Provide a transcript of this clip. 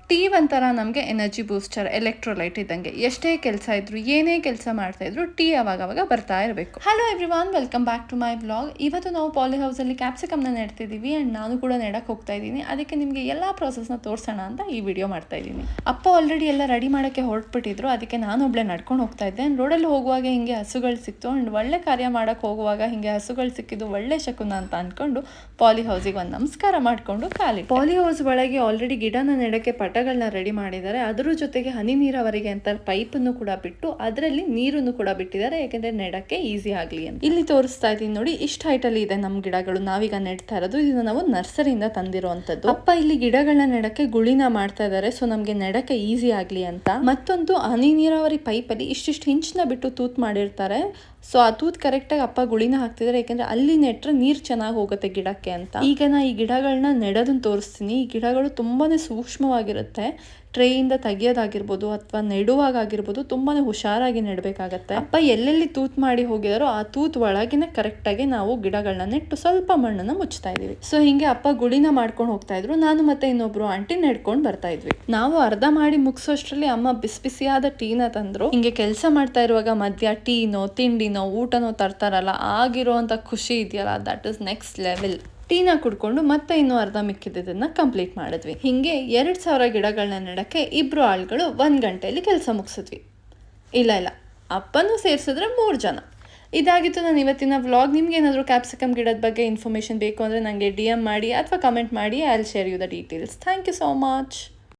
Tea ಒಂಥರ ನಮಗೆ energy booster, electrolyte ಇದ್ದಂಗೆ. ಎಷ್ಟೇ ಕೆಲಸ ಇದ್ರು, ಏನೇ ಕೆಲಸ ಮಾಡ್ತಾ ಇದ್ರು, ಟೀ ಅವಾಗವಾಗ ಬರ್ತಾ ಇರಬೇಕು. Hello everyone, welcome back to my vlog. ಇವತ್ತು ನಾವು ಪಾಲಿ ಹೌಸಲ್ಲಿ ಕ್ಯಾಪ್ಸಿಕಮ್ನ ನೆಡ್ತಿದ್ದೀವಿ ಆ್ಯಂಡ್ ನಾನು ಕೂಡ ನೆಡಕ್ಕೆ ಹೋಗ್ತಾ ಇದ್ದೀನಿ. ಅದಕ್ಕೆ ನಿಮಗೆ ಎಲ್ಲ ಪ್ರಾಸೆಸ್ನ ತೋರಿಸೋಣ ಅಂತ ಈ ವಿಡಿಯೋ ಮಾಡ್ತಾ ಇದ್ದೀನಿ. ಅಪ್ಪ ಆಲ್ರೆಡಿ ಎಲ್ಲ ರೆಡಿ ಮಾಡೋಕ್ಕೆ ಹೊರಟ್ಬಿಟ್ಟಿದ್ರು, ಅದಕ್ಕೆ ನಾನು ಒಬ್ಬಳೆ ನಡ್ಕೊಂಡು ಹೋಗ್ತಾ ಇದ್ದೆ. ರೋಡಲ್ಲಿ ಹೋಗುವಾಗ ಹಿಂಗೆ ಹಸುಗಳು ಸಿಕ್ತು ಆ್ಯಂಡ್ ಒಳ್ಳೆ ಕಾರ್ಯ ಮಾಡೋಕ್ಕೆ ಹೋಗುವಾಗ ಹಿಂಗೆ ಹಸುಗಳು ಸಿಕ್ಕಿದ್ದು ಒಳ್ಳೆ ಶಕುನ ಅಂತ ಅಂದ್ಕೊಂಡು ಪಾಲಿ ಹೌಸಿಗೆ ಒಂದು ನಮಸ್ಕಾರ ಮಾಡಿಕೊಂಡು ಕಾಲಿ. ಪಾಲಿ ಹೌಸ್ ಒಳಗೆ ಆಲ್ರೆಡಿ ಗಿಡನ ನೆಡಕ್ಕೆ ಪಟಗಳನ್ನ ರೆಡಿ ಮಾಡಿದ್ದಾರೆ. ಅದರ ಜೊತೆಗೆ ಹನಿ ನೀರಾವರಿಗೆ ಅಂತ ಪೈಪನ್ನು ಕೂಡ ಬಿಟ್ಟು ಅದರಲ್ಲಿ ನೀರನ್ನು ಕೂಡ ಬಿಟ್ಟಿದ್ದಾರೆ, ಯಾಕೆಂದ್ರೆ ನೆಡಕ್ಕೆ ಈಸಿ ಆಗಲಿ ಅಂತ. ಇಲ್ಲಿ ತೋರಿಸ್ತಾ ಇದ್ದೀನಿ ನೋಡಿ, ಇಷ್ಟು ಹೈಟ್ ಅಲ್ಲಿ ಇದೆ ನಮ್ಮ ಗಿಡಗಳು. ನಾವೀಗ ನೆಡ್ತಾ ಇರೋದು ಇದನ್ನ ನಾವು ನರ್ಸರಿಯಿಂದ ತಂದಿರುವಂತದ್ದು. ಅಪ್ಪ ಇಲ್ಲಿ ಗಿಡಗಳನ್ನ ನೆಡಕ್ಕೆ ಗುಳಿನ ಮಾಡ್ತಾ ಇದ್ದಾರೆ, ಸೊ ನಮ್ಗೆ ನೆಡಕ್ಕೆ ಈಸಿ ಆಗ್ಲಿ ಅಂತ. ಮತ್ತೊಂದು ಹನಿ ನೀರಾವರಿ ಪೈಪ್ ಅಲ್ಲಿ ಇಷ್ಟಿಷ್ಟು ಹಿಂಚ್ನ ಬಿಟ್ಟು ತೂತ್ ಮಾಡಿರ್ತಾರೆ. ಸೊ ಆ ತೂತ್ ಕರೆಕ್ಟಾಗಿ ಅಪ್ಪ ಗುಳಿನ ಹಾಕ್ತಿದ್ದಾರೆ, ಯಾಕೆಂದ್ರೆ ಅಲ್ಲಿ ನೆಟ್ರೆ ನೀರು ಚೆನ್ನಾಗಿ ಹೋಗುತ್ತೆ ಗಿಡಕ್ಕೆ ಅಂತ. ಈಗ ನಾ ಈ ಗಿಡಗಳನ್ನ ನೆಡೋದನ್ನ ತೋರಿಸ್ತೀನಿ. ಈ ಗಿಡಗಳು ತುಂಬಾನೇ ಸೂಕ್ಷ್ಮವಾಗಿರುತ್ತೆ. ಟ್ರೇಯಿಂದ ತೆಗಿಯೋದಾಗಿರ್ಬೋದು ಅಥವಾ ನೆಡುವಾಗಾಗಿರ್ಬೋದು ತುಂಬಾನೇ ಹುಷಾರಾಗಿ ನೆಡಬೇಕಾಗತ್ತೆ. ಅಪ್ಪ ಎಲ್ಲೆಲ್ಲಿ ತೂತ್ ಮಾಡಿ ಹೋಗಿದಾರೋ ಆ ತೂತ್ ಒಳಗಿನ ಕರೆಕ್ಟಾಗಿ ನಾವು ಗಿಡಗಳನ್ನ ನೆಟ್ಟು ಸ್ವಲ್ಪ ಮಣ್ಣನ್ನ ಮುಚ್ತಾ ಇದೀವಿ. ಸೊ ಹಿಂಗೆ ಅಪ್ಪ ಗುಳಿನ ಮಾಡ್ಕೊಂಡು ಹೋಗ್ತಾ ಇದ್ರು, ನಾನು ಮತ್ತೆ ಇನ್ನೊಬ್ರು ಆಂಟಿ ನೆಡ್ಕೊಂಡು ಬರ್ತಾ ಇದ್ವಿ. ನಾವು ಅರ್ಧ ಮಾಡಿ ಮುಗಿಸೋಷ್ಟ್ರಲ್ಲಿ ಅಮ್ಮ ಬಿಸಿ ಬಿಸಿಯಾದ ಟೀನ ತಂದ್ರು. ಹಿಂಗೆ ಕೆಲಸ ಮಾಡ್ತಾ ಇರುವಾಗ ಮಧ್ಯ ಟೀನೋ ತಿಂಡಿನೋ ಊಟನೋ ತರ್ತಾರಲ್ಲ, ಆಗಿರುವಂತ ಖುಷಿ ಇದೆಯಲ್ಲ, ದಟ್ ಇಸ್ ನೆಕ್ಸ್ಟ್ ಲೆವೆಲ್. ಟೀನ ಕುಡ್ಕೊಂಡು ಮತ್ತೆ ಇನ್ನೂ ಅರ್ಧ ಮಿಕ್ಕಿದ್ದನ್ನ ಕಂಪ್ಲೀಟ್ ಮಾಡಿದ್ವಿ. ಹಿಂಗೆ 2000 ಗಿಡಗಳನ್ನ ನೆಡಕ್ಕೆ ಇಬ್ರು ಆಳ್ಗಳು 1 ಗಂಟೆಯಲ್ಲಿ ಕೆಲಸ ಮುಗಿಸಿದ್ವಿ. ಇಲ್ಲ ಅಪ್ಪನೂ ಸೇರಿಸಿದ್ರೆ 3 ಜನ. ಇದಾಗಿತ್ತು ನಾನು ಇವತ್ತಿನ ವ್ಲಾಗ್. ನಿಮ್ಗೆ ಏನಾದರೂ ಕ್ಯಾಪ್ಸಿಕಮ್ ಗಿಡದ ಬಗ್ಗೆ ಇನ್ಫಾರ್ಮೇಶನ್ ಬೇಕು ಅಂದರೆ ನನಗೆ DM ಮಾಡಿ ಅಥವಾ ಕಮೆಂಟ್ ಮಾಡಿ. I will share you the details. Thank you so much.